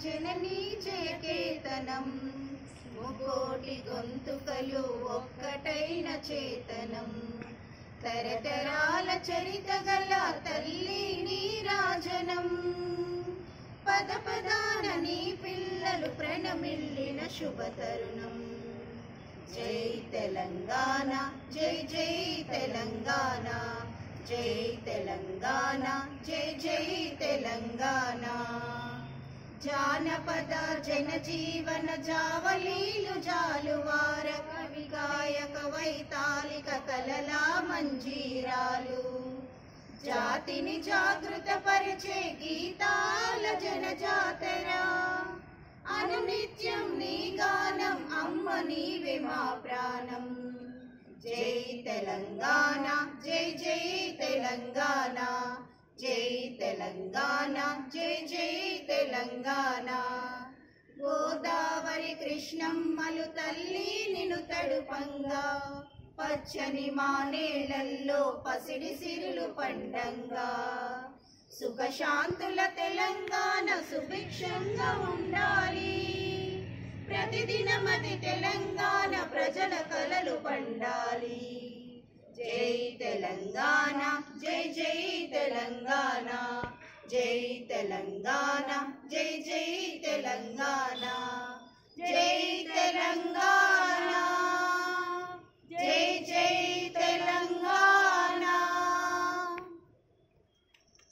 జననీ జయకేతనం ముకోటి గొంతుకలు ఒక్కటైన చేతనం తరతరాల చరిత గల తల్లి నీరాజనం పద పదాన నీ పిల్లలు ప్రణమిల్లిన శుభతరుణం జై తెలంగాణ జై జై తెలంగాణ జై తెలంగాణ జై జై తెలంగాణ జానపద జనజీవన జావలీలు జాలువార కవి గాయక వైతాళిక కలలా మంజీరాలు జాతిని జాగృత పరిచే గీతాల జనజాతర అనునిత్యం నీ గానం అమ్మ నీవే మా ప్రాణం జై తెలంగాణ జై జై తెలంగాణ జై తెలంగాణ జై జై తెలంగాణ గోదావరి కృష్ణమ్మలు తల్లి నిన్ను తడుపంగా పచ్చని మానేళ్లలో పసిడి సిరులు పండంగా సుఖశాంతుల తెలంగాణ సుభిక్షంగా ఉండాలి ప్రతిదినమది తెలంగాణ ప్రజల కలలు పండాలి జై తెలంగాణ జై జై తెలంగాణ జై తెలంగాణ జై జై తెలంగాణ జై తెలంగాణ